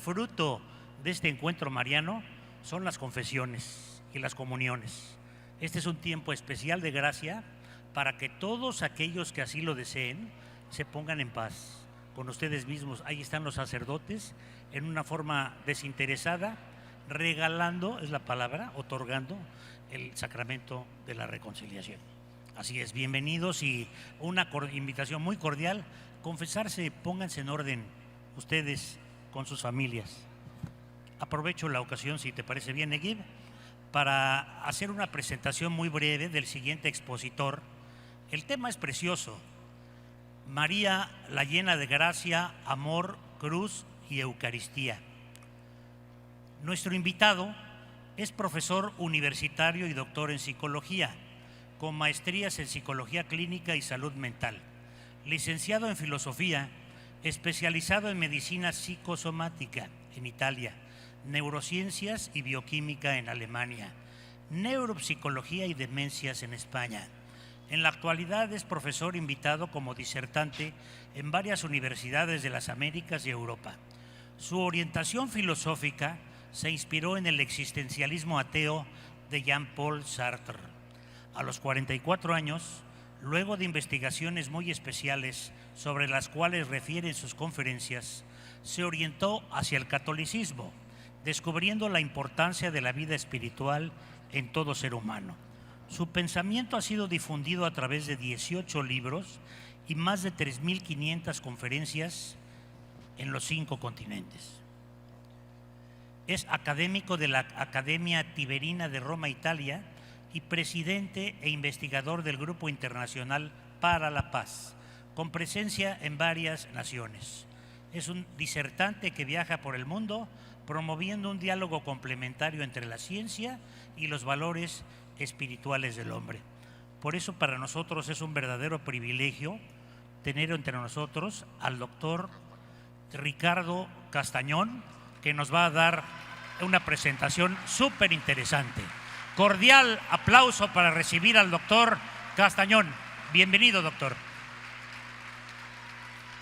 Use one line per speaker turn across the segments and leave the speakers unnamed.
fruto de este encuentro mariano son las confesiones y las comuniones. Este es un tiempo especial de gracia para que todos aquellos que así lo deseen se pongan en paz con ustedes mismos. Ahí están los sacerdotes en una forma desinteresada, regalando, es la palabra, otorgando el sacramento de la reconciliación. Así es, bienvenidos y una invitación muy cordial, confesarse, pónganse en orden ustedes con sus familias. Aprovecho la ocasión, si te parece bien, Neguib, para hacer una presentación muy breve del siguiente expositor. El tema es precioso: María, la llena de gracia, amor, cruz y Eucaristía. Nuestro invitado es profesor universitario y doctor en psicología, con maestrías en psicología clínica y salud mental, licenciado en filosofía, especializado en medicina psicosomática en Italia, neurociencias y bioquímica en Alemania, neuropsicología y demencias en España. En la actualidad es profesor invitado como disertante en varias universidades de las Américas y Europa. Su orientación filosófica se inspiró en el existencialismo ateo de Jean-Paul Sartre. A los 44 años, luego de investigaciones muy especiales sobre las cuales refiere en sus conferencias, se orientó hacia el catolicismo, descubriendo la importancia de la vida espiritual en todo ser humano. Su pensamiento ha sido difundido a través de 18 libros y más de 3.500 conferencias en los 5 continentes. Es académico de la Academia Tiberina de Roma, Italia, y presidente e investigador del Grupo Internacional para la Paz, con presencia en varias naciones. Es un disertante que viaja por el mundo promoviendo un diálogo complementario entre la ciencia y los valores espirituales del hombre. Por eso para nosotros es un verdadero privilegio tener entre nosotros al doctor Ricardo Castañón, que nos va a dar una presentación súper interesante. Cordial aplauso para recibir al doctor Castañón. Bienvenido, doctor.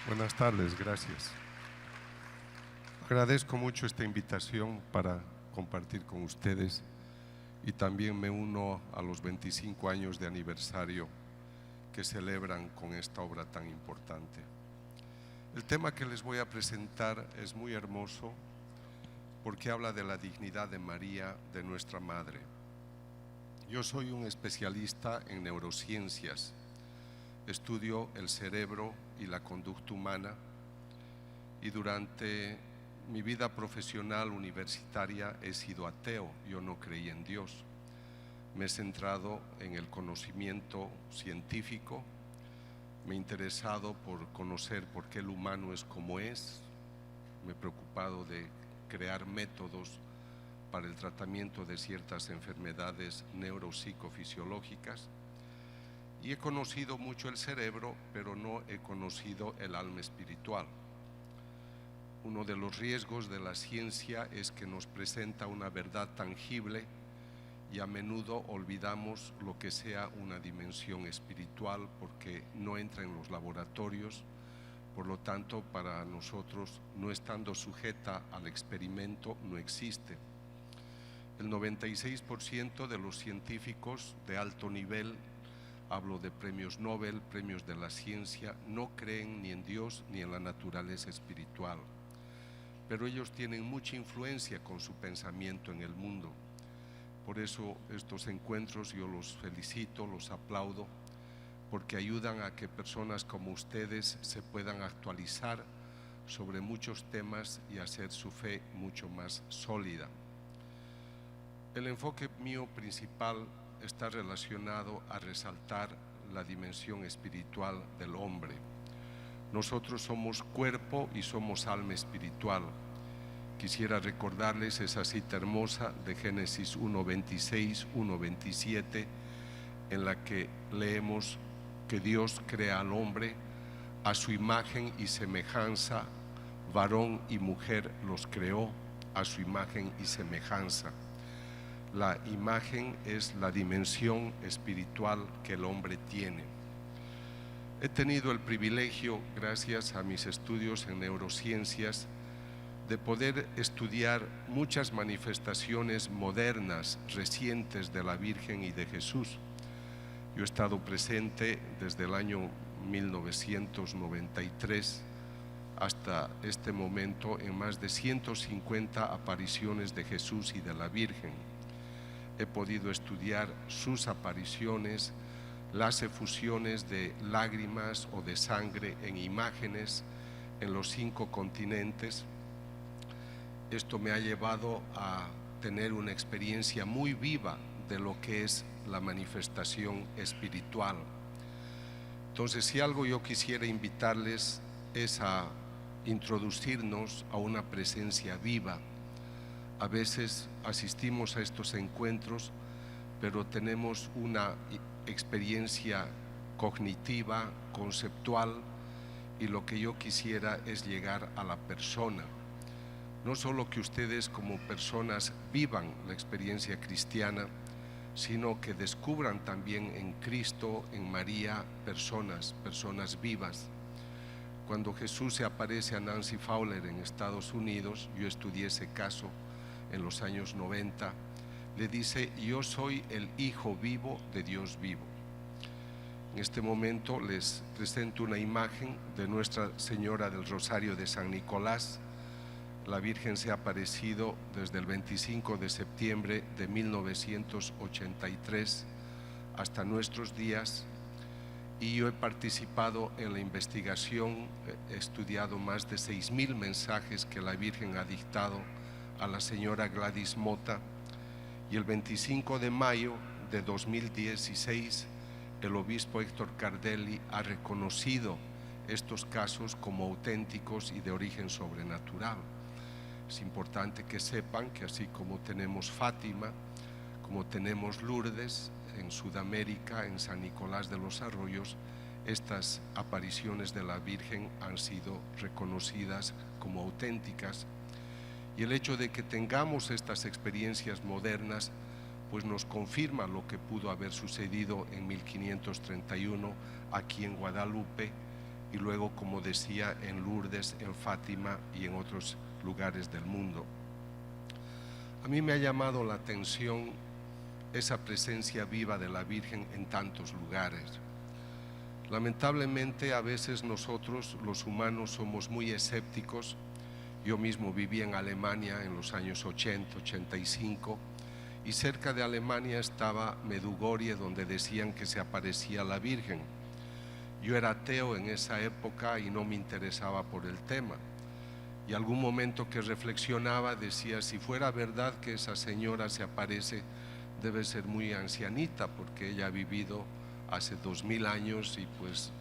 Buenas tardes, gracias. Agradezco mucho esta invitación para compartir con ustedes y también me uno a los 25 años de aniversario que celebran con esta obra tan importante. El tema que les voy a presentar es muy hermoso porque habla de la dignidad de María, de nuestra Madre. Yo soy un especialista en neurociencias, estudio el cerebro y la conducta humana y durante mi vida profesional universitaria he sido ateo, yo no creí en Dios. Me he centrado en el conocimiento científico, me he interesado por conocer por qué el humano es como es, me he preocupado de crear métodos para el tratamiento de ciertas enfermedades neuropsicofisiológicas y he conocido mucho el cerebro, pero no he conocido el alma espiritual. Uno de los riesgos de la ciencia es que nos presenta una verdad tangible y a menudo olvidamos lo que sea una dimensión espiritual porque no entra en los laboratorios, por lo tanto para nosotros, no estando sujeta al experimento, no existe. El 96% de los científicos de alto nivel, hablo de premios Nobel, premios de la ciencia, no creen ni en Dios ni en la naturaleza espiritual. Pero ellos tienen mucha influencia con su pensamiento en el mundo. Por eso estos encuentros yo los felicito, los aplaudo, porque ayudan a que personas como ustedes se puedan actualizar sobre muchos temas y hacer su fe mucho más sólida. El enfoque mío principal está relacionado a resaltar la dimensión espiritual del hombre. Nosotros somos cuerpo y somos alma espiritual. Quisiera recordarles esa cita hermosa de Génesis 1:26, 1:27, en la que leemos que Dios crea al hombre a su imagen y semejanza, varón y mujer los creó a su imagen y semejanza. La imagen es la dimensión espiritual que el hombre tiene. He tenido el privilegio, gracias a mis estudios en neurociencias, de poder estudiar muchas manifestaciones modernas, recientes de la Virgen y de Jesús. Yo he estado presente desde el año 1993 hasta este momento en más de 150 apariciones de Jesús y de la Virgen. He podido estudiar sus apariciones, las efusiones de lágrimas o de sangre en imágenes en los 5 continentes. Esto me ha llevado a tener una experiencia muy viva de lo que es la manifestación espiritual. Entonces, si algo yo quisiera invitarles es a introducirnos a una presencia viva. A veces asistimos a estos encuentros, pero tenemos una experiencia cognitiva, conceptual, y lo que yo quisiera es llegar a la persona. No solo que ustedes como personas vivan la experiencia cristiana, sino que descubran también en Cristo, en María, personas vivas. Cuando Jesús se aparece a Nancy Fowler en Estados Unidos, yo estudié ese caso en los años 90, le dice: yo soy el Hijo vivo de Dios vivo. En este momento les presento una imagen de Nuestra Señora del Rosario de San Nicolás. La Virgen se ha aparecido desde el 25 de septiembre de 1983 hasta nuestros días, y yo he participado en la investigación, he estudiado más de 6.000 mensajes que la Virgen ha dictado a la señora Gladys Mota, y el 25 de mayo de 2016 el obispo Héctor Cardelli ha reconocido estos casos como auténticos y de origen sobrenatural. Es importante que sepan que así como tenemos Fátima, como tenemos Lourdes en Sudamérica, en San Nicolás de los Arroyos, estas apariciones de la Virgen han sido reconocidas como auténticas, y el hecho de que tengamos estas experiencias modernas pues nos confirma lo que pudo haber sucedido en 1531 aquí en Guadalupe, y luego, como decía, en Lourdes, en Fátima y en otros lugares del mundo. A mí me ha llamado la atención esa presencia viva de la Virgen en tantos lugares. Lamentablemente, a veces nosotros, los humanos, somos muy escépticos. Yo mismo viví en Alemania en los años 80, 85, y cerca de Alemania estaba Medjugorje, donde decían que se aparecía la Virgen. Yo era ateo en esa época y no me interesaba por el tema. Y algún momento que reflexionaba decía: si fuera verdad que esa señora se aparece, debe ser muy ancianita, porque ella ha vivido hace 2000 años y pues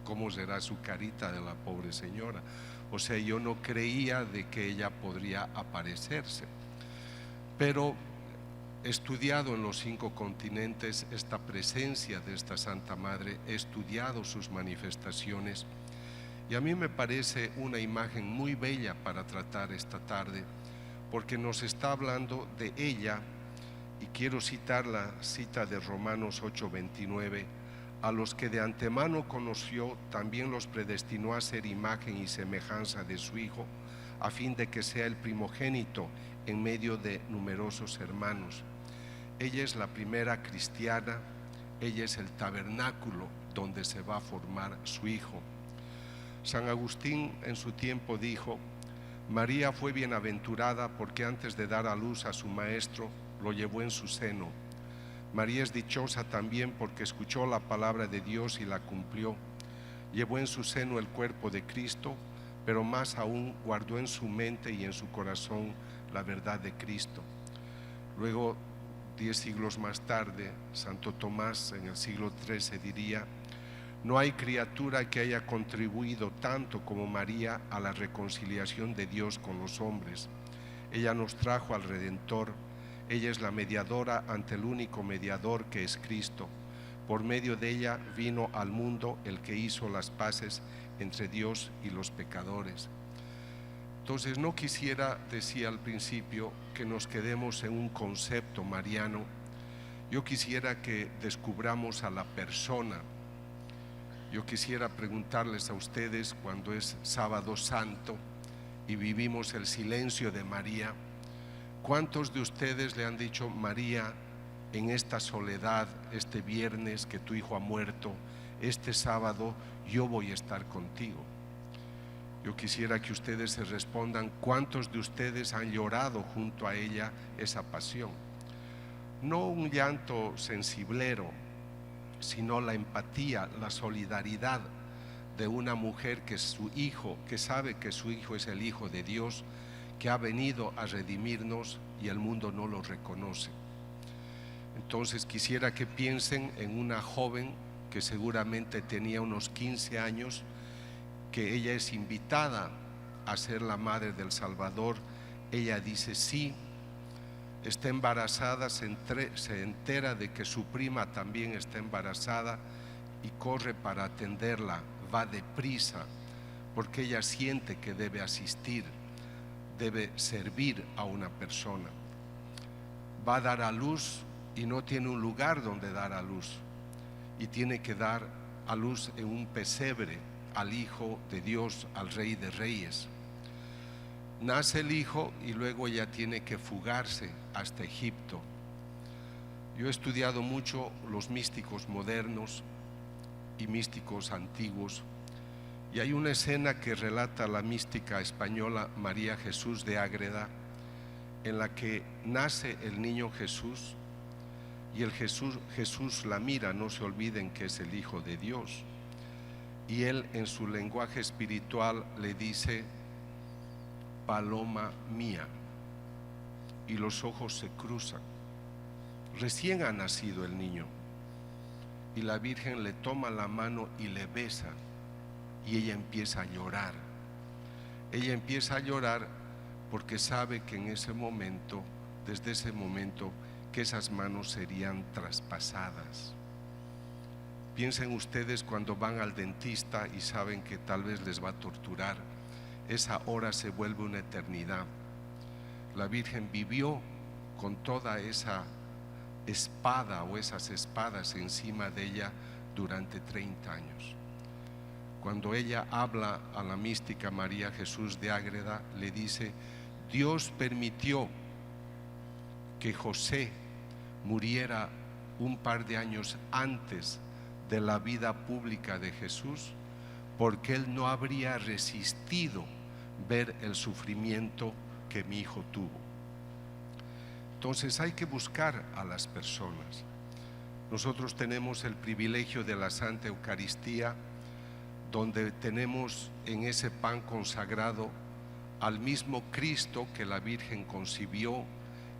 ¿cómo será su carita de la pobre señora? O sea, yo no creía de que ella podría aparecerse. Pero he estudiado en los 5 continentes esta presencia de esta Santa Madre, he estudiado sus manifestaciones, y a mí me parece una imagen muy bella para tratar esta tarde, porque nos está hablando de ella, y quiero citar la cita de Romanos 8:29: a los que de antemano conoció, también los predestinó a ser imagen y semejanza de su Hijo, a fin de que sea el primogénito en medio de numerosos hermanos. Ella es la primera cristiana, ella es el tabernáculo donde se va a formar su Hijo. San Agustín en su tiempo dijo: María fue bienaventurada porque antes de dar a luz a su maestro, lo llevó en su seno. María es dichosa también porque escuchó la palabra de Dios y la cumplió. Llevó en su seno el cuerpo de Cristo, pero más aún guardó en su mente y en su corazón la verdad de Cristo. Luego, 10 siglos más tarde, Santo Tomás en el siglo XIII diría: no hay criatura que haya contribuido tanto como María a la reconciliación de Dios con los hombres. Ella nos trajo al Redentor. Ella es la mediadora ante el único mediador, que es Cristo. Por medio de ella vino al mundo el que hizo las paces entre Dios y los pecadores. Entonces no quisiera, decía al principio, que nos quedemos en un concepto mariano. Yo quisiera que descubramos a la persona. Yo quisiera preguntarles a ustedes, cuando es Sábado Santo y vivimos el silencio de María, ¿cuántos de ustedes le han dicho: María, en esta soledad, este viernes que tu hijo ha muerto, este sábado yo voy a estar contigo? Yo quisiera que ustedes se respondan, ¿cuántos de ustedes han llorado junto a ella esa pasión? No un llanto sensiblero, sino la empatía, la solidaridad de una mujer que su hijo, que sabe que su hijo es el Hijo de Dios, que ha venido a redimirnos y el mundo no lo reconoce. Entonces quisiera que piensen en una joven que seguramente tenía unos 15 años, que ella es invitada a ser la madre del Salvador. Ella dice sí, está embarazada, se entera de que su prima también está embarazada y corre para atenderla, va deprisa, porque ella siente que debe asistir, debe servir a una persona. Va a dar a luz y no tiene un lugar donde dar a luz, y tiene que dar a luz en un pesebre al Hijo de Dios, al Rey de Reyes. Nace el hijo y luego ella tiene que fugarse hasta Egipto. Yo he estudiado mucho los místicos modernos y místicos antiguos, y hay una escena que relata la mística española María Jesús de Ágreda, en la que nace el niño Jesús, y el Jesús la mira, no se olviden que es el Hijo de Dios, y él en su lenguaje espiritual le dice: paloma mía, y los ojos se cruzan. Recién ha nacido el niño y la Virgen le toma la mano y le besa, y ella empieza a llorar. Ella empieza a llorar porque sabe que en ese momento, desde ese momento, que esas manos serían traspasadas. Piensen ustedes cuando van al dentista y saben que tal vez les va a torturar. Esa hora se vuelve una eternidad. La Virgen vivió con toda esa espada o esas espadas encima de ella durante 30 años. Cuando ella habla a la mística María Jesús de Ágreda, le dice: Dios permitió que José muriera un par de años antes de la vida pública de Jesús, porque él no habría resistido ver el sufrimiento que mi hijo tuvo. Entonces hay que buscar a las personas. Nosotros tenemos el privilegio de la Santa Eucaristía, donde tenemos en ese pan consagrado al mismo Cristo que la Virgen concibió,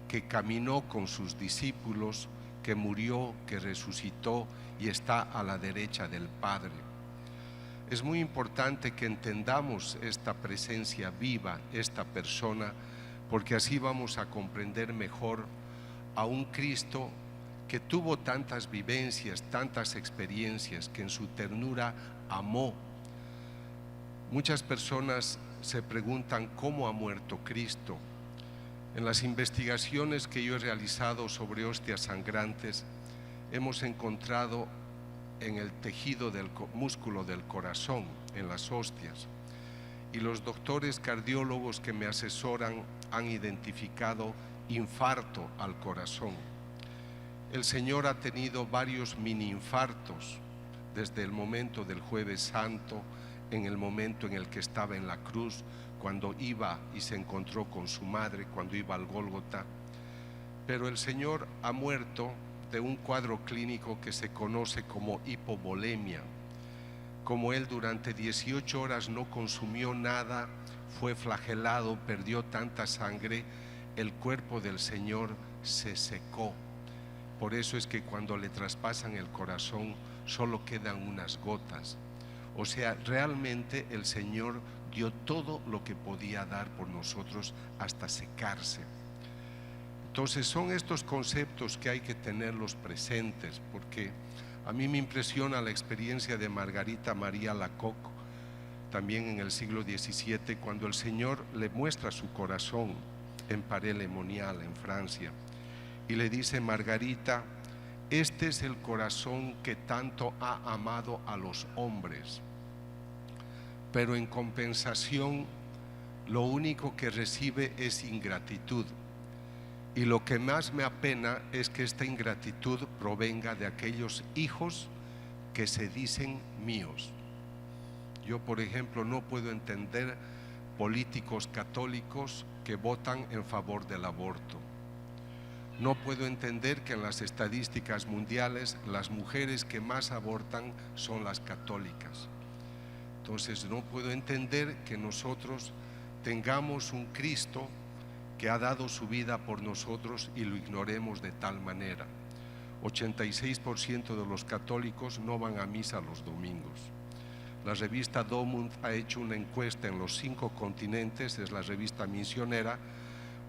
que caminó con sus discípulos, que murió, que resucitó y está a la derecha del Padre. Es muy importante que entendamos esta presencia viva, esta persona, porque así vamos a comprender mejor a un Cristo que tuvo tantas vivencias, tantas experiencias, que en su ternura amó. Muchas personas se preguntan cómo ha muerto Cristo. En las investigaciones que yo he realizado sobre hostias sangrantes, hemos encontrado en el tejido del músculo del corazón, en las hostias, y los doctores cardiólogos que me asesoran han identificado infarto al corazón. El Señor ha tenido varios mini infartos desde el momento del Jueves Santo, en el momento en el que estaba en la cruz, cuando iba y se encontró con su madre, cuando iba al Gólgota. Pero el Señor ha muerto de un cuadro clínico que se conoce como hipovolemia. Como él durante 18 horas no consumió nada, fue flagelado, perdió tanta sangre, el cuerpo del Señor se secó. Por eso es que cuando le traspasan el corazón solo quedan unas gotas. O sea, realmente el Señor dio todo lo que podía dar por nosotros hasta secarse. Entonces son estos conceptos que hay que tenerlos presentes, porque a mí me impresiona la experiencia de Margarita María Alacoque, también en el siglo XVII, cuando el Señor le muestra su corazón en Paray-le-Monial, en Francia, y le dice: Margarita, este es el corazón que tanto ha amado a los hombres, pero en compensación lo único que recibe es ingratitud. Y lo que más me apena es que esta ingratitud provenga de aquellos hijos que se dicen míos. Yo, por ejemplo, no puedo entender políticos católicos que votan en favor del aborto. No puedo entender que en las estadísticas mundiales las mujeres que más abortan son las católicas. Entonces no puedo entender que nosotros tengamos un Cristo que ha dado su vida por nosotros y lo ignoremos de tal manera. 86% de los católicos no van a misa los domingos. La revista Domund ha hecho una encuesta en los 5 continentes, es la revista misionera,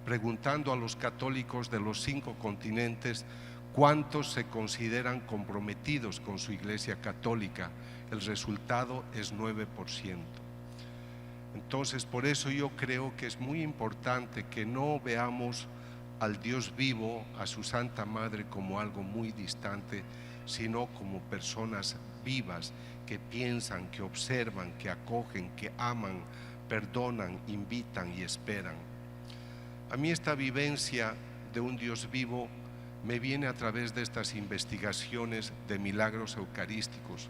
preguntando a los católicos de los 5 continentes cuántos se consideran comprometidos con su iglesia católica. El resultado es 9%. Entonces, por eso yo creo que es muy importante que no veamos al Dios vivo, a su Santa Madre, como algo muy distante, sino como personas vivas que piensan, que observan, que acogen, que aman, perdonan, invitan y esperan. A mí esta vivencia de un Dios vivo me viene a través de estas investigaciones de milagros eucarísticos.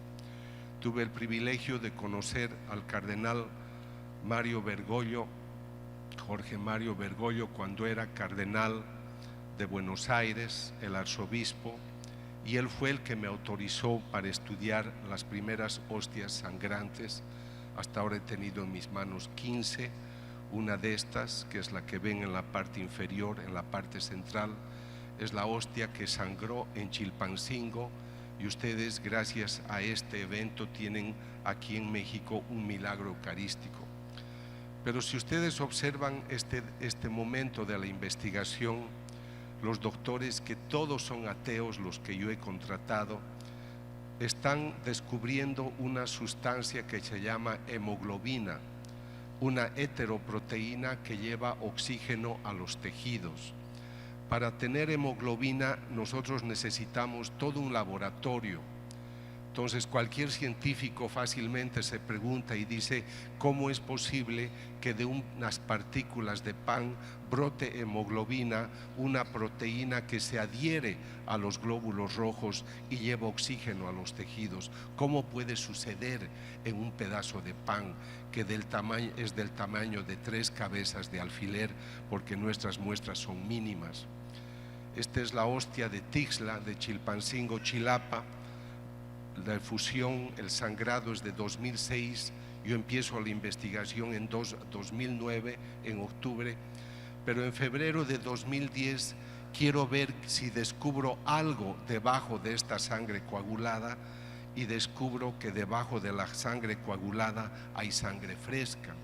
Tuve el privilegio de conocer al cardenal Mario Bergoglio, Jorge Mario Bergoglio, cuando era cardenal de Buenos Aires, el arzobispo, y él fue el que me autorizó para estudiar las primeras hostias sangrantes. Hasta ahora he tenido en mis manos 15, una de estas, que es la que ven en la parte inferior, en la parte central, es la hostia que sangró en Chilpancingo, y ustedes, gracias a este evento, tienen aquí en México un milagro eucarístico. Pero si ustedes observan este momento de la investigación, los doctores, que todos son ateos los que yo he contratado, están descubriendo una sustancia que se llama hemoglobina, una heteroproteína que lleva oxígeno a los tejidos. Para tener hemoglobina nosotros necesitamos todo un laboratorio. Entonces cualquier científico fácilmente se pregunta y dice: ¿cómo es posible que de unas partículas de pan brote hemoglobina, una proteína que se adhiere a los glóbulos rojos y lleva oxígeno a los tejidos? ¿Cómo puede suceder en un pedazo de pan que es del tamaño de 3 cabezas de alfiler, porque nuestras muestras son mínimas? Esta es la hostia de Tixla, de Chilpancingo, Chilapa. La efusión, el sangrado es de 2006, yo empiezo la investigación en 2009, en octubre, pero en febrero de 2010 quiero ver si descubro algo debajo de esta sangre coagulada, y descubro que debajo de la sangre coagulada hay sangre fresca.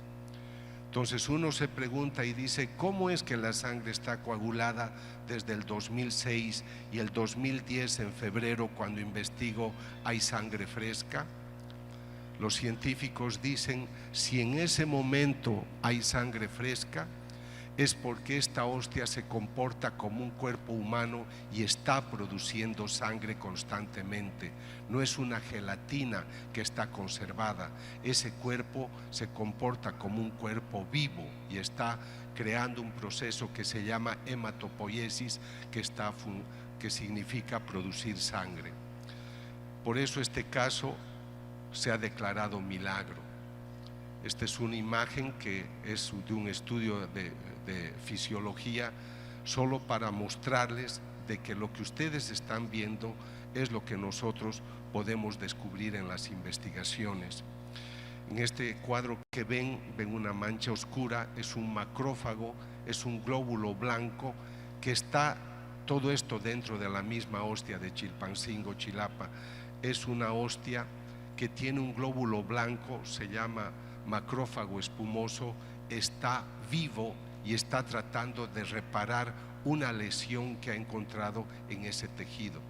Entonces uno se pregunta y dice: ¿cómo es que la sangre está coagulada desde el 2006 y el 2010 en febrero, cuando investigo, hay sangre fresca? Los científicos dicen: si en ese momento hay sangre fresca, es porque esta hostia se comporta como un cuerpo humano y está produciendo sangre constantemente. No es una gelatina que está conservada. Ese cuerpo se comporta como un cuerpo vivo y está creando un proceso que se llama hematopoiesis, que significa producir sangre. Por eso este caso se ha declarado milagro. Esta es una imagen que es de un estudio de fisiología, solo para mostrarles de que lo que ustedes están viendo es lo que nosotros podemos descubrir en las investigaciones. En este cuadro que ven una mancha oscura, es un macrófago, es un glóbulo blanco que está todo esto dentro de la misma hostia de Chilpancingo, Chilapa. Es una hostia que tiene un glóbulo blanco, se llama macrófago espumoso, está vivo y está tratando de reparar una lesión que ha encontrado en ese tejido.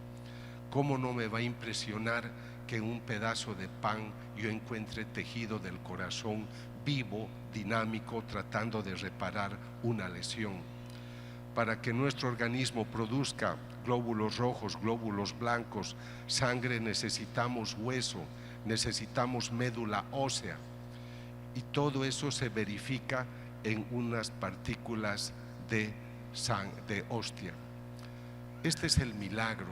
¿Cómo no me va a impresionar que en un pedazo de pan yo encuentre tejido del corazón vivo, dinámico, tratando de reparar una lesión? Para que nuestro organismo produzca glóbulos rojos, glóbulos blancos, sangre, necesitamos hueso, necesitamos médula ósea, y todo eso se verifica en unas partículas de hostia. Este es el milagro.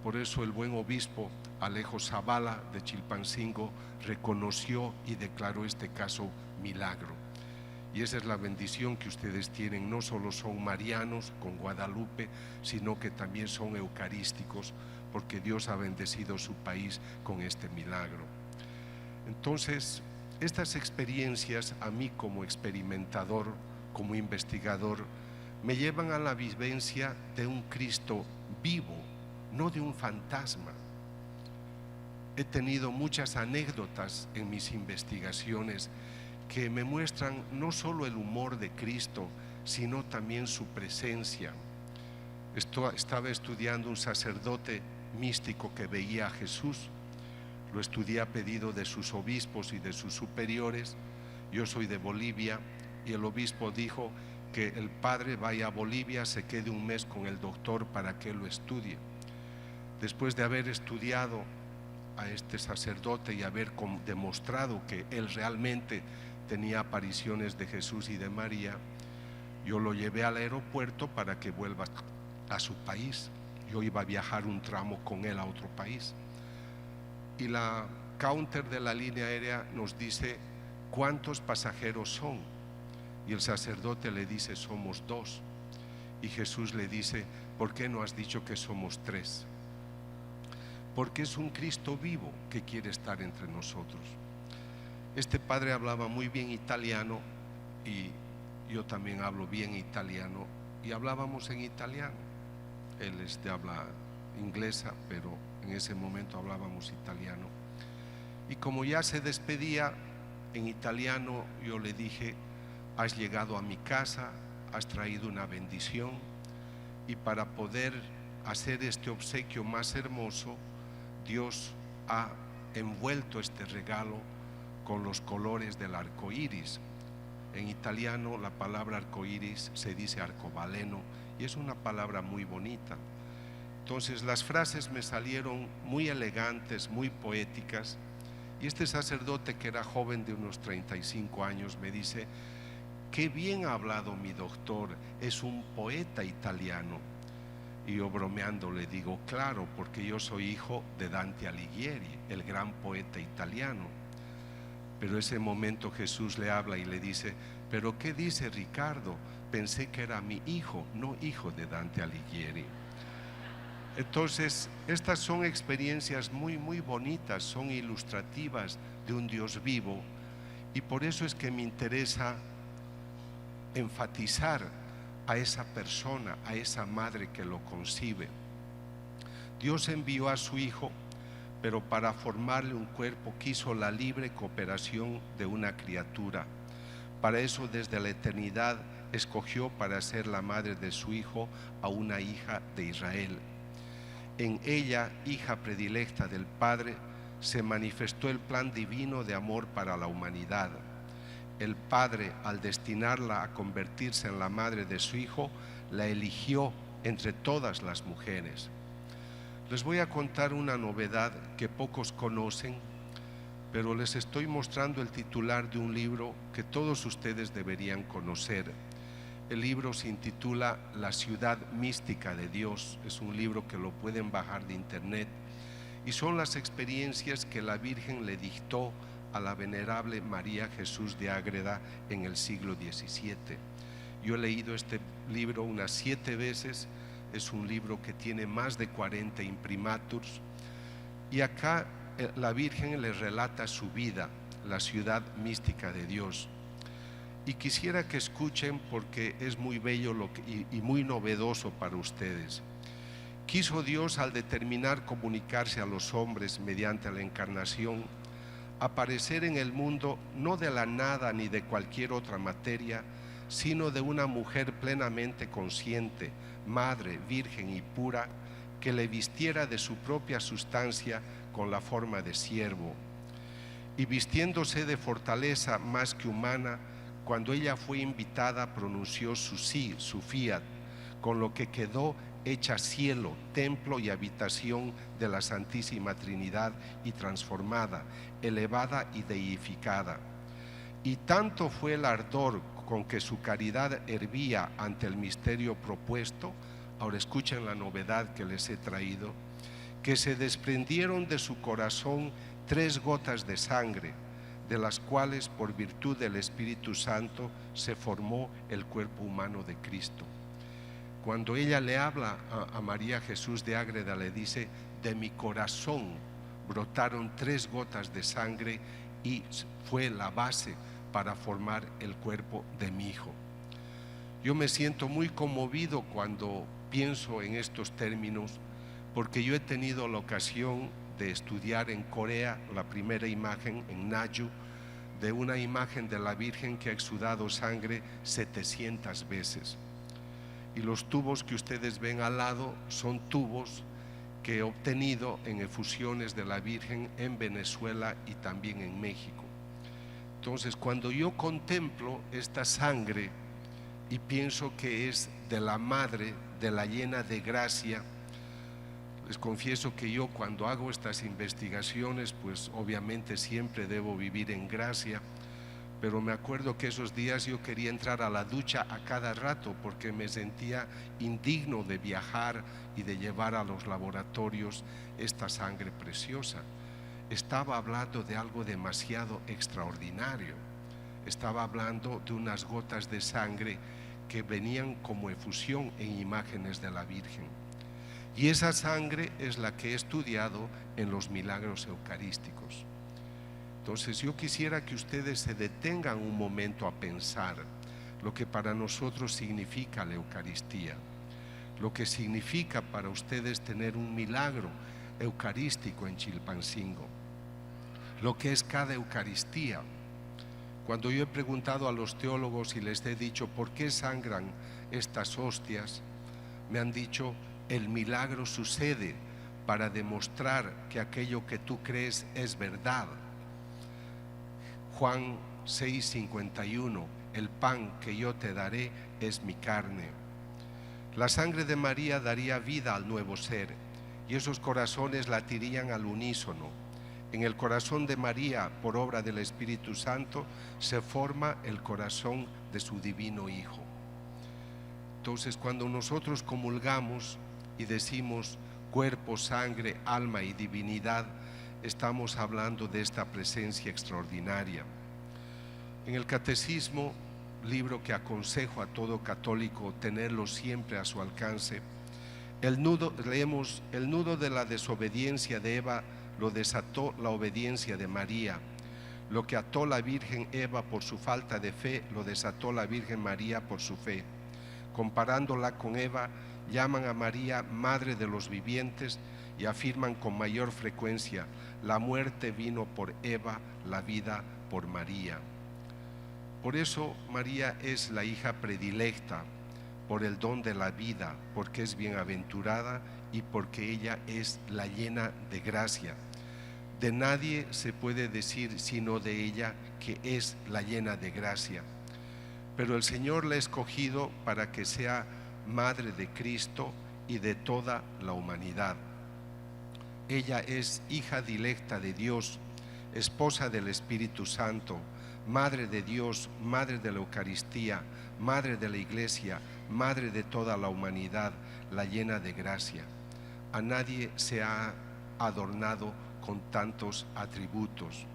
Por eso el buen obispo Alejo Zavala de Chilpancingo reconoció y declaró este caso milagro. Y esa es la bendición que ustedes tienen. No solo son marianos con Guadalupe, sino que también son eucarísticos, porque Dios ha bendecido su país con este milagro. Entonces, estas experiencias a mí como experimentador, como investigador, me llevan a la vivencia de un Cristo vivo, no de un fantasma. He tenido muchas anécdotas en mis investigaciones que me muestran no solo el humor de Cristo, sino también su presencia. Estaba estudiando un sacerdote místico que veía a Jesús. Lo estudié a pedido de sus obispos y de sus superiores. Yo soy de Bolivia y el obispo dijo que el padre vaya a Bolivia, se quede un mes con el doctor para que lo estudie. Después de haber estudiado a este sacerdote y haber demostrado que él realmente tenía apariciones de Jesús y de María, yo lo llevé al aeropuerto para que vuelva a su país. Yo iba a viajar un tramo con él a otro país. Y la counter de la línea aérea nos dice cuántos pasajeros son. Y el sacerdote le dice, somos 2. Y Jesús le dice, ¿por qué no has dicho que somos 3? Porque es un Cristo vivo que quiere estar entre nosotros. Este padre hablaba muy bien italiano y yo también hablo bien italiano y hablábamos en italiano. Él es de habla inglesa, pero en ese momento hablábamos italiano. Y como ya se despedía en italiano, yo le dije, has llegado a mi casa, has traído una bendición, y para poder hacer este obsequio más hermoso, Dios ha envuelto este regalo con los colores del arco iris. En italiano la palabra arco iris se dice arcobaleno y es una palabra muy bonita. Entonces las frases me salieron muy elegantes, muy poéticas, y este sacerdote, que era joven de unos 35 años, me dice, qué bien ha hablado mi doctor, es un poeta italiano. Y yo bromeando le digo, claro, porque yo soy hijo de Dante Alighieri, el gran poeta italiano. Pero ese momento Jesús le habla y le dice, ¿pero qué dice Ricardo? Pensé que era mi hijo, no hijo de Dante Alighieri. Entonces, estas son experiencias muy, muy bonitas, son ilustrativas de un Dios vivo, y por eso es que me interesa enfatizar a esa persona, a esa madre que lo concibe. Dios envió a su Hijo, pero para formarle un cuerpo quiso la libre cooperación de una criatura. Para eso desde la eternidad escogió para ser la madre de su Hijo a una hija de Israel. En ella, hija predilecta del Padre, se manifestó el plan divino de amor para la humanidad. El Padre, al destinarla a convertirse en la madre de su Hijo, la eligió entre todas las mujeres. Les voy a contar una novedad que pocos conocen, pero les estoy mostrando el titular de un libro que todos ustedes deberían conocer. El libro se intitula La ciudad mística de Dios. Es un libro que lo pueden bajar de internet y son las experiencias que la Virgen le dictó a la venerable María Jesús de Ágreda en el siglo XVII. Yo he leído este libro unas 7 veces. Es un libro que tiene más de 40 imprimaturs, y acá la Virgen le relata su vida, la ciudad mística de Dios. Y quisiera que escuchen porque es muy bello y muy novedoso para ustedes. Quiso Dios, al determinar comunicarse a los hombres mediante la encarnación, aparecer en el mundo no de la nada ni de cualquier otra materia, sino de una mujer plenamente consciente, madre, virgen y pura, que le vistiera de su propia sustancia con la forma de siervo. Y vistiéndose de fortaleza más que humana, cuando ella fue invitada pronunció su sí, su fiat, con lo que quedó hecha cielo, templo y habitación de la Santísima Trinidad, y transformada, elevada y deificada. Y tanto fue el ardor con que su caridad hervía ante el misterio propuesto, ahora escuchen la novedad que les he traído, que se desprendieron de su corazón 3 gotas de sangre, de las cuales por virtud del Espíritu Santo se formó el cuerpo humano de Cristo. Cuando ella le habla a María Jesús de Ágreda, le dice: de mi corazón brotaron 3 gotas de sangre y fue la base para formar el cuerpo de mi hijo. Yo me siento muy conmovido cuando pienso en estos términos, porque yo he tenido la ocasión de estudiar en Corea la primera imagen en Nayu, de una imagen de la Virgen que ha exudado sangre 700 veces. Y los tubos que ustedes ven al lado son tubos que he obtenido en efusiones de la Virgen en Venezuela y también en México. Entonces, cuando yo contemplo esta sangre y pienso que es de la Madre, de la llena de gracia, les confieso que yo, cuando hago estas investigaciones, pues obviamente siempre debo vivir en gracia, pero me acuerdo que esos días yo quería entrar a la ducha a cada rato porque me sentía indigno de viajar y de llevar a los laboratorios esta sangre preciosa. Estaba hablando de algo demasiado extraordinario. Estaba hablando de unas gotas de sangre que venían como efusión en imágenes de la Virgen. Y esa sangre es la que he estudiado en los milagros eucarísticos. Entonces yo quisiera que ustedes se detengan un momento a pensar lo que para nosotros significa la Eucaristía, lo que significa para ustedes tener un milagro eucarístico en Chilpancingo, lo que es cada Eucaristía. Cuando yo he preguntado a los teólogos y les he dicho ¿por qué sangran estas hostias?, me han dicho: el milagro sucede para demostrar que aquello que tú crees es verdad. Juan 6:51, el pan que yo te daré es mi carne. La sangre de María daría vida al nuevo ser y esos corazones latirían al unísono. En el corazón de María, por obra del Espíritu Santo, se forma el corazón de su divino Hijo. Entonces, cuando nosotros comulgamos y decimos cuerpo, sangre, alma y divinidad, estamos hablando de esta presencia extraordinaria. En el Catecismo, libro que aconsejo a todo católico tenerlo siempre a su alcance, leemos: el nudo de la desobediencia de Eva lo desató la obediencia de María. Lo que ató la Virgen Eva por su falta de fe, lo desató la Virgen María por su fe. Comparándola con Eva, llaman a María Madre de los vivientes y afirman con mayor frecuencia: la muerte vino por Eva, la vida por María. Por eso María es la hija predilecta por el don de la vida, porque es bienaventurada y porque ella es la llena de gracia. De nadie se puede decir sino de ella que es la llena de gracia. Pero el Señor la ha escogido para que sea Madre de Cristo y de toda la humanidad. Ella es hija dilecta de Dios, esposa del Espíritu Santo, Madre de Dios, Madre de la Eucaristía, Madre de la Iglesia, Madre de toda la humanidad, la llena de gracia. A nadie se ha adornado con tantos atributos.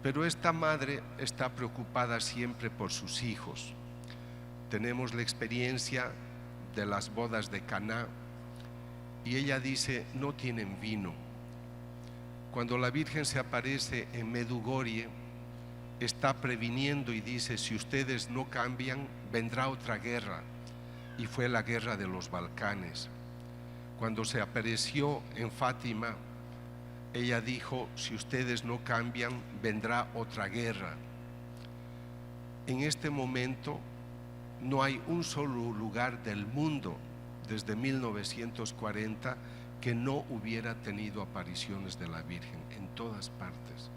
Pero esta madre está preocupada siempre por sus hijos. Tenemos la experiencia de las bodas de Caná y ella dice: no tienen vino. Cuando la Virgen se aparece en Medjugorje, está previniendo y dice: si ustedes no cambian, vendrá otra guerra. Y fue la guerra de los Balcanes. Cuando se apareció en Fátima, ella dijo: si ustedes no cambian, vendrá otra guerra. En este momento no hay un solo lugar del mundo desde 1940 que no hubiera tenido apariciones de la Virgen, en todas partes.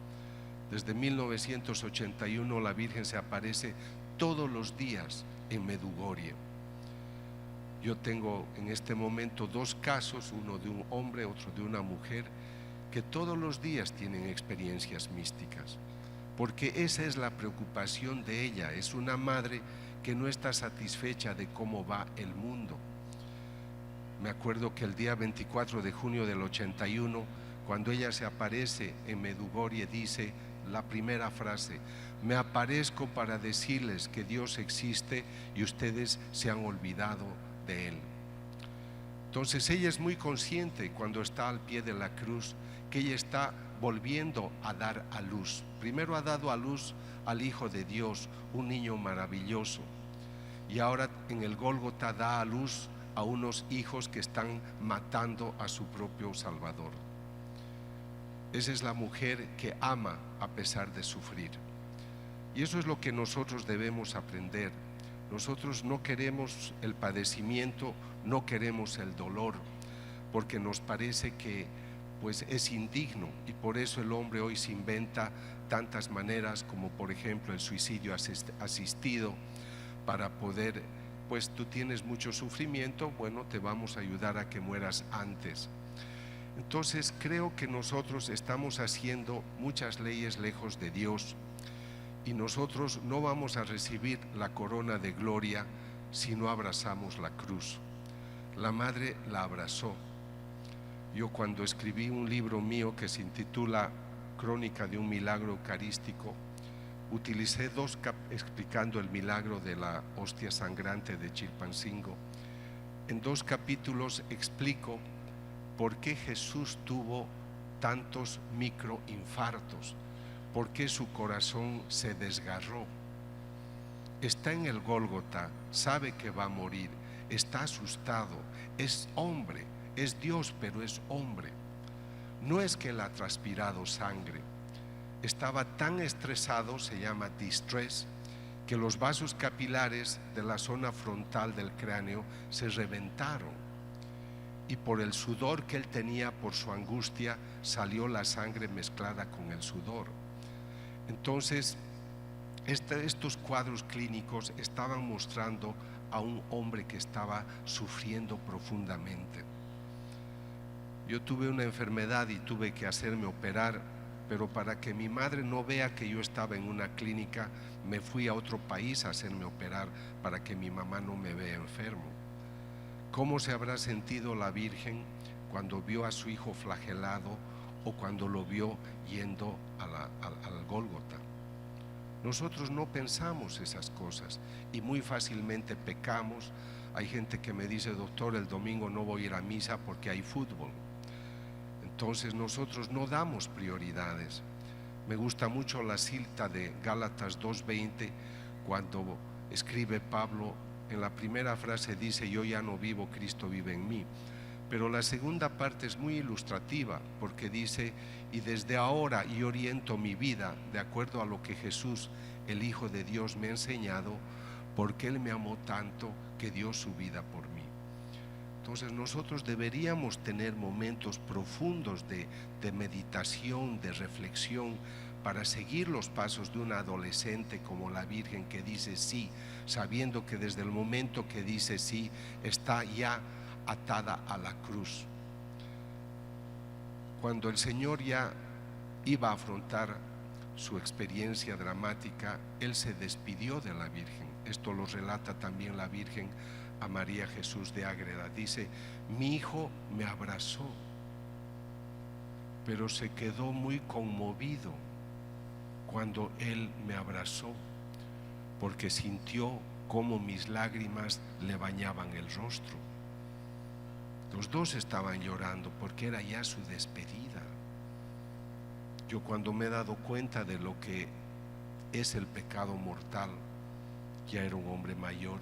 Desde 1981 la Virgen se aparece todos los días en Medjugorje. Yo tengo en este momento 2 casos, uno de un hombre, otro de una mujer, que todos los días tienen experiencias místicas. porque esa es la preocupación de ella. Es una madre que no está satisfecha de cómo va el mundo. Me acuerdo que el día 24 de junio del 81, cuando ella se aparece en Medjugorje, dice la primera frase: me aparezco para decirles que Dios existe y ustedes se han olvidado de Él. Entonces ella es muy consciente cuando está al pie de la cruz que ella está volviendo a dar a luz. Primero ha dado a luz al Hijo de Dios, un niño maravilloso, y ahora en el Gólgota da a luz a unos hijos que están matando a su propio Salvador. Esa es la mujer que ama a pesar de sufrir. Y eso es lo que nosotros debemos aprender. Nosotros no queremos el padecimiento, no queremos el dolor, porque nos parece que pues es indigno, y por eso el hombre hoy se inventa tantas maneras, como por ejemplo el suicidio asistido, para poder, pues tú tienes mucho sufrimiento, bueno, te vamos a ayudar a que mueras antes. Entonces creo que nosotros estamos haciendo muchas leyes lejos de Dios, y nosotros no vamos a recibir la corona de gloria si no abrazamos la cruz. La madre la abrazó. Yo cuando escribí un libro mío que se intitula Crónica de un milagro eucarístico, utilicé explicando el milagro de la hostia sangrante de Chilpancingo. En 2 capítulos explico por qué Jesús tuvo tantos microinfartos, por qué su corazón se desgarró. Está en el Gólgota, sabe que va a morir, está asustado, es hombre, es Dios, pero es hombre. No es que él ha transpirado sangre, estaba tan estresado, se llama distress, que los vasos capilares de la zona frontal del cráneo se reventaron, y por el sudor que él tenía, por su angustia, salió la sangre mezclada con el sudor. Entonces estos cuadros clínicos estaban mostrando a un hombre que estaba sufriendo profundamente. Yo tuve una enfermedad y tuve que hacerme operar, pero para que mi madre no vea que yo estaba en una clínica, me fui a otro país a hacerme operar para que mi mamá no me vea enfermo. ¿Cómo se habrá sentido la Virgen cuando vio a su hijo flagelado o cuando lo vio yendo al Gólgota? Nosotros no pensamos esas cosas y muy fácilmente pecamos. Hay gente que me dice: doctor, el domingo no voy a ir a misa porque hay fútbol. Entonces nosotros no damos prioridades. Me gusta mucho la cita de Gálatas 2:20, cuando escribe Pablo. En la primera frase dice: yo ya no vivo, Cristo vive en mí. Pero la segunda parte es muy ilustrativa, porque dice: y desde ahora yo oriento mi vida de acuerdo a lo que Jesús, el Hijo de Dios, me ha enseñado, porque Él me amó tanto que dio su vida por mí. Entonces nosotros deberíamos tener momentos profundos de meditación, de reflexión, para seguir los pasos de una adolescente como la Virgen, que dice sí, sabiendo que desde el momento que dice sí, está ya atada a la cruz. Cuando el Señor ya iba a afrontar su experiencia dramática, Él se despidió de la Virgen. Esto lo relata también la Virgen a María Jesús de Ágreda. Dice: mi hijo me abrazó, pero se quedó muy conmovido cuando Él me abrazó, porque sintió cómo mis lágrimas le bañaban el rostro. Los dos estaban llorando porque era ya su despedida. Yo, cuando me he dado cuenta de lo que es el pecado mortal, ya era un hombre mayor,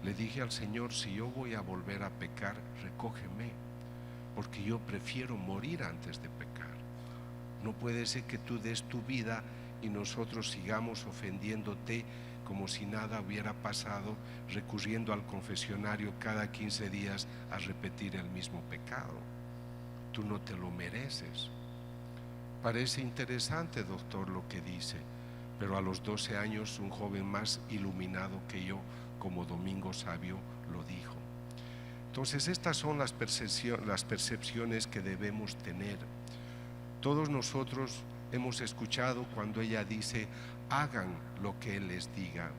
le dije al Señor: si yo voy a volver a pecar, recógeme, porque yo prefiero morir antes de pecar. No puede ser que tú des tu vida y nosotros sigamos ofendiéndote como si nada hubiera pasado, recurriendo al confesionario cada 15 días a repetir el mismo pecado. Tú no te lo mereces. Parece interesante, doctor, lo que dice, pero a los 12 años un joven más iluminado que yo, como Domingo Sabio, lo dijo. Entonces estas son las percepciones que debemos tener. Todos nosotros hemos escuchado cuando ella dice, hagan lo que Él les diga.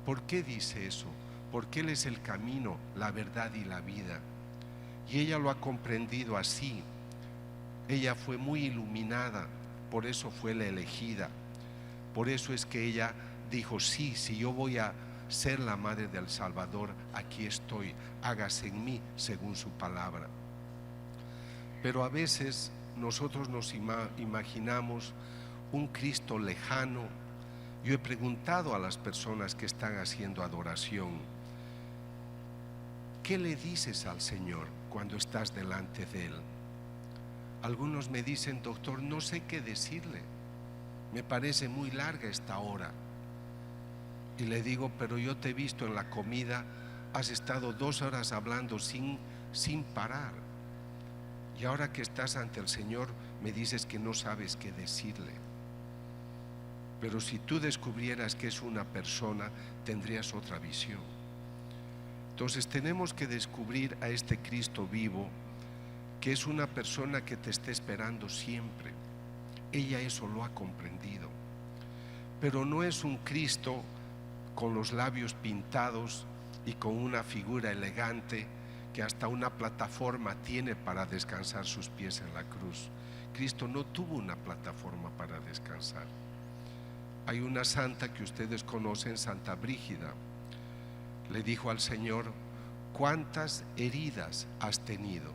¿Por qué dice eso? Porque Él es el camino, la verdad y la vida. Y ella lo ha comprendido así. Ella fue muy iluminada, por eso fue la elegida. Por eso es que ella dijo, sí, si yo voy a ser la madre del Salvador, aquí estoy, hágase en mí según su palabra. Pero a veces nosotros nos imaginamos un Cristo lejano. Yo he preguntado a las personas que están haciendo adoración, ¿qué le dices al Señor cuando estás delante de Él? Algunos me dicen, doctor, no sé qué decirle, me parece muy larga esta hora. Y le digo, pero yo te he visto en la comida, has estado 2 horas hablando sin parar. Y ahora que estás ante el Señor, me dices que no sabes qué decirle. Pero si tú descubrieras que es una persona, tendrías otra visión. Entonces tenemos que descubrir a este Cristo vivo, que es una persona que te está esperando siempre. Ella eso lo ha comprendido. Pero no es un Cristo con los labios pintados y con una figura elegante que hasta una plataforma tiene para descansar sus pies en la cruz. Cristo no tuvo una plataforma para descansar. Hay una santa que ustedes conocen, Santa Brígida. Le dijo al Señor, ¿cuántas heridas has tenido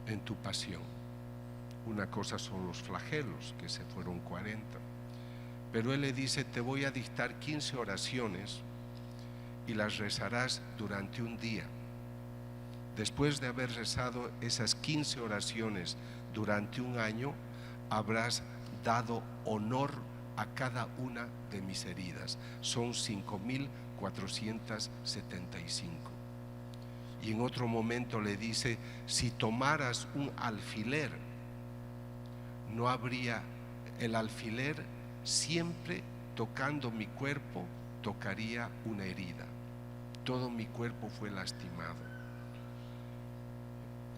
en tu pasión? Una cosa son los flagelos, que se fueron 40. Pero Él le dice, te voy a dictar 15 oraciones y las rezarás durante un día. Después de haber rezado esas 15 oraciones durante un año, habrás dado honor a cada una de mis heridas. Son 5.475. Y en otro momento le dice, si tomaras un alfiler, no habría el alfiler siempre tocando mi cuerpo, tocaría una herida. Todo mi cuerpo fue lastimado.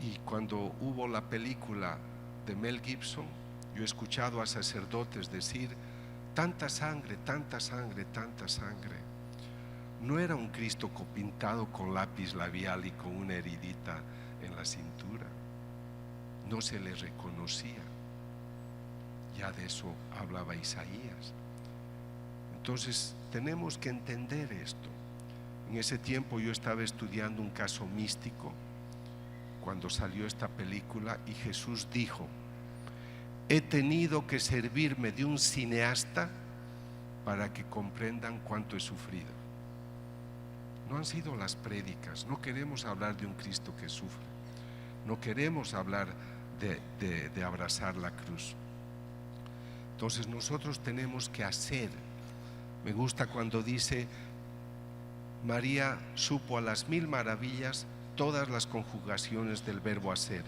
Y cuando hubo la película de Mel Gibson, yo he escuchado a sacerdotes decir, tanta sangre, tanta sangre, tanta sangre. No era un Cristo pintado con lápiz labial y con una heridita en la cintura. No se le reconocía. Ya de eso hablaba Isaías. Entonces tenemos que entender esto. En ese tiempo yo estaba estudiando un caso místico cuando salió esta película y Jesús dijo, he tenido que servirme de un cineasta para que comprendan cuánto he sufrido. No han sido las prédicas, no queremos hablar de un Cristo que sufre, no queremos hablar de abrazar la cruz. Entonces nosotros tenemos que hacer. Me gusta cuando dice, María supo a las 1000 maravillas todas las conjugaciones del verbo hacer.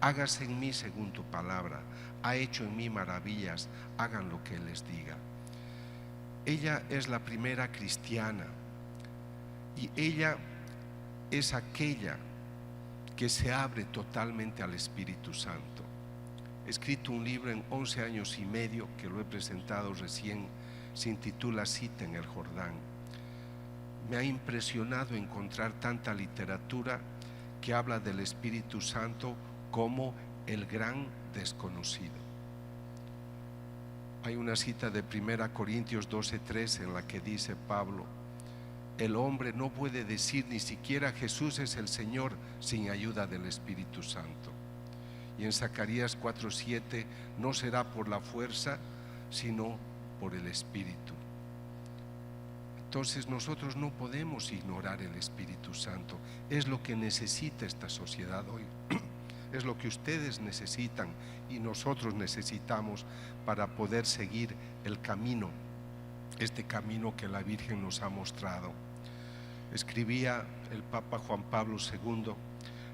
Hágase en mí según tu palabra, ha hecho en mí maravillas, hagan lo que Él les diga. Ella es la primera cristiana y ella es aquella que se abre totalmente al Espíritu Santo. He escrito un libro en 11 años y medio que lo he presentado recién, se intitula Cita en el Jordán. Me ha impresionado encontrar tanta literatura que habla del Espíritu Santo como el gran desconocido. Hay una cita de 1 Corintios 12:3 en la que dice Pablo, el hombre no puede decir ni siquiera Jesús es el Señor sin ayuda del Espíritu Santo. Y en Zacarías 4:7, no será por la fuerza, sino por el Espíritu. Entonces nosotros no podemos ignorar el Espíritu Santo. Es lo que necesita esta sociedad hoy. Es lo que ustedes necesitan y nosotros necesitamos para poder seguir el camino, este camino que la Virgen nos ha mostrado. Escribía el Papa Juan Pablo II,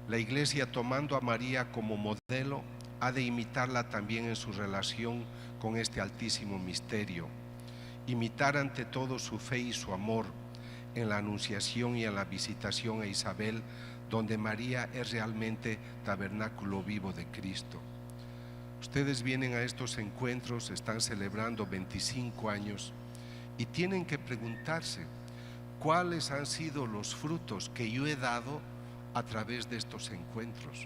la Iglesia, tomando a María como modelo, ha de imitarla también en su relación con este altísimo misterio. Imitar ante todo su fe y su amor en la anunciación y en la visitación a Isabel, donde María es realmente tabernáculo vivo de Cristo. Ustedes vienen a estos encuentros, están celebrando 25 años y tienen que preguntarse cuáles han sido los frutos que yo he dado a través de estos encuentros.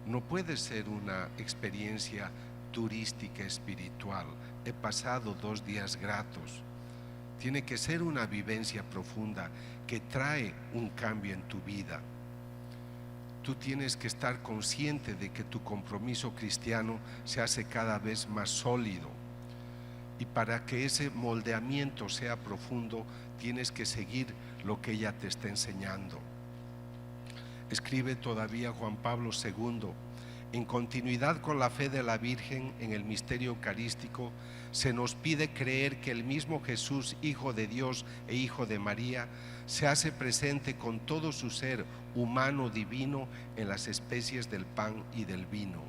No puede ser una experiencia turística espiritual. He pasado 2 días gratos. Tiene que ser una vivencia profunda que trae un cambio en tu vida. Tú tienes que estar consciente de que tu compromiso cristiano se hace cada vez más sólido. Y para que ese moldeamiento sea profundo, tienes que seguir lo que ella te está enseñando. Escribe todavía Juan Pablo II: en continuidad con la fe de la Virgen en el misterio eucarístico, se nos pide creer que el mismo Jesús, Hijo de Dios e Hijo de María, se hace presente con todo su ser humano divino en las especies del pan y del vino.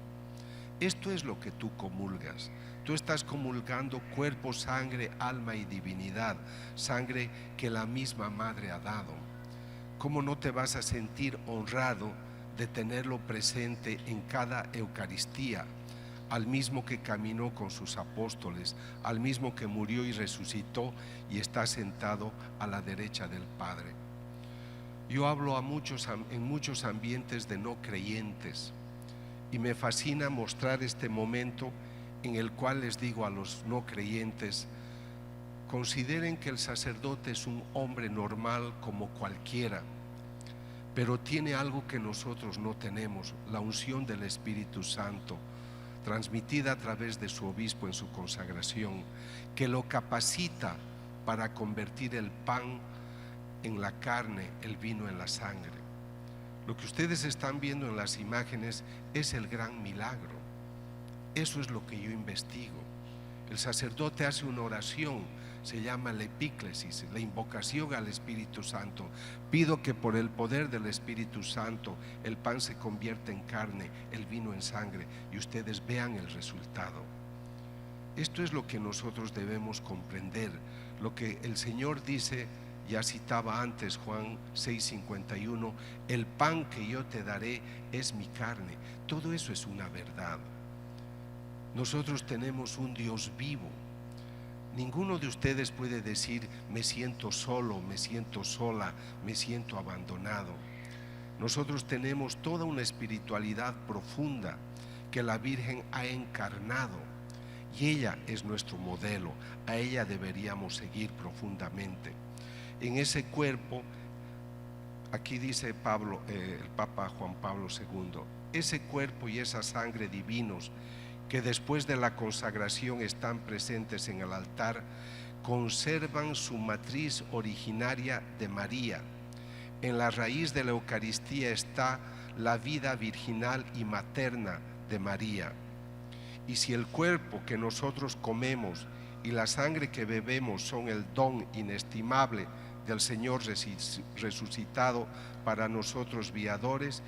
Esto es lo que tú comulgas. Tú estás comulgando cuerpo, sangre, alma y divinidad, sangre que la misma Madre ha dado. ¿Cómo no te vas a sentir honrado de tenerlo presente en cada Eucaristía, al mismo que caminó con sus apóstoles, al mismo que murió y resucitó y está sentado a la derecha del Padre? Yo hablo en muchos ambientes de no creyentes y me fascina mostrar este momento en el cual les digo a los no creyentes: consideren que el sacerdote es un hombre normal como cualquiera, pero tiene algo que nosotros no tenemos, la unción del Espíritu Santo, transmitida a través de su obispo en su consagración, que lo capacita para convertir el pan en la carne, el vino en la sangre. Lo que ustedes están viendo en las imágenes es el gran milagro. Eso es lo que yo investigo. El sacerdote hace una oración, se llama la epíclesis, la invocación al Espíritu Santo. Pido que por el poder del Espíritu Santo el pan se convierta en carne, el vino en sangre, y ustedes vean el resultado. Esto es lo que nosotros debemos comprender, lo que el Señor dice. Ya citaba antes Juan 6:51, el pan que yo te daré es mi carne. Todo eso es una verdad. Nosotros tenemos un Dios vivo. Ninguno de ustedes puede decir: me siento solo, me siento sola, me siento abandonado. Nosotros tenemos toda una espiritualidad profunda que la Virgen ha encarnado y ella es nuestro modelo. A ella deberíamos seguir profundamente. En ese cuerpo, aquí dice Pablo, el Papa Juan Pablo II, ese cuerpo y esa sangre divinos que después de la consagración están presentes en el altar, conservan su matriz originaria de María. En la raíz de la Eucaristía está la vida virginal y materna de María. Y si el cuerpo que nosotros comemos y la sangre que bebemos son el don inestimable del Señor resucitado para nosotros viadores,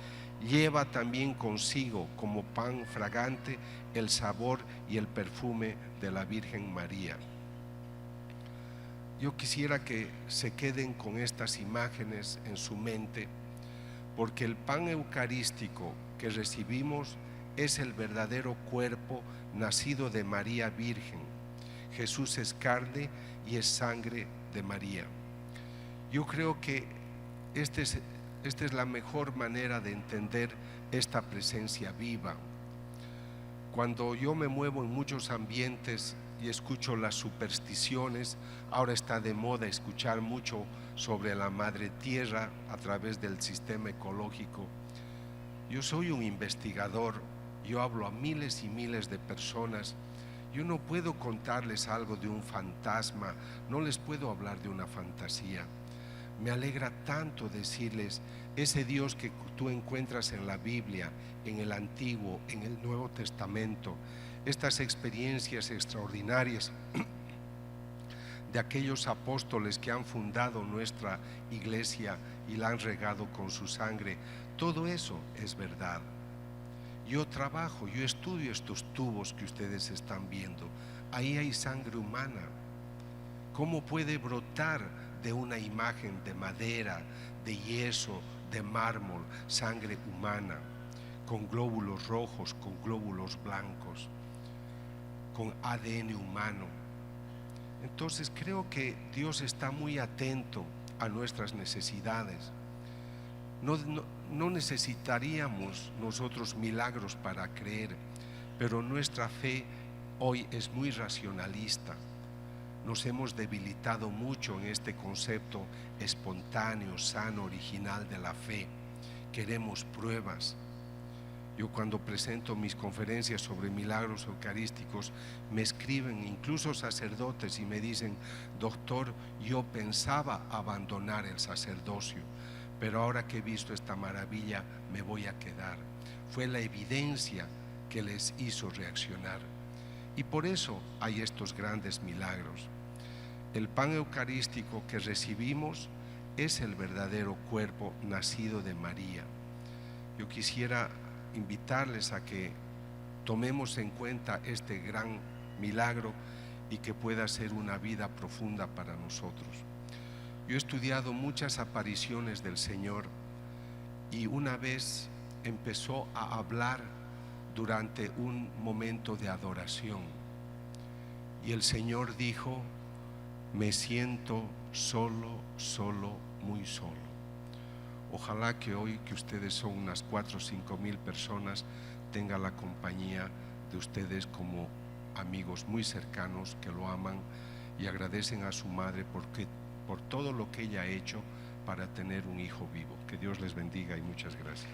lleva también consigo como pan fragante el sabor y el perfume de la Virgen María. Yo quisiera que se queden con estas imágenes en su mente, porque el pan eucarístico que recibimos es el verdadero cuerpo nacido de María Virgen. Jesús es carne y es sangre de María. Yo creo que esta es la mejor manera de entender esta presencia viva. Cuando yo me muevo en muchos ambientes y escucho las supersticiones, ahora está de moda escuchar mucho sobre la Madre Tierra a través del sistema ecológico. Yo soy un investigador, yo hablo a miles y miles de personas. Yo no puedo contarles algo de un fantasma, no les puedo hablar de una fantasía. Me alegra tanto decirles, ese Dios que tú encuentras en la Biblia, en el Antiguo, en el Nuevo Testamento, estas experiencias extraordinarias de aquellos apóstoles que han fundado nuestra iglesia y la han regado con su sangre, todo eso es verdad. Yo trabajo, yo estudio estos tubos que ustedes están viendo. Ahí hay sangre humana. ¿Cómo puede brotar de una imagen de madera, de yeso, de mármol, sangre humana? con glóbulos rojos, con glóbulos blancos, con ADN humano. Entonces creo que Dios está muy atento a nuestras necesidades. No necesitaríamos nosotros milagros para creer, pero nuestra fe hoy es muy racionalista. Nos hemos debilitado mucho en este concepto espontáneo, sano, original de la fe. Queremos pruebas. Yo cuando presento mis conferencias sobre milagros eucarísticos, me escriben incluso sacerdotes y me dicen: doctor, yo pensaba abandonar el sacerdocio, pero ahora que he visto esta maravilla me voy a quedar. Fue la evidencia que les hizo reaccionar. Y por eso hay estos grandes milagros. El pan eucarístico que recibimos es el verdadero cuerpo nacido de María. Yo quisiera invitarles a que tomemos en cuenta este gran milagro y que pueda ser una vida profunda para nosotros. Yo he estudiado muchas apariciones del Señor y una vez empezó a hablar durante un momento de adoración y el Señor dijo: me siento solo, muy solo. Ojalá que hoy, que ustedes son unas 4 o 5 mil personas, tenga la compañía de ustedes como amigos muy cercanos que lo aman y agradecen a su madre por todo lo que ella ha hecho para tener un hijo vivo. Que Dios les bendiga y muchas gracias.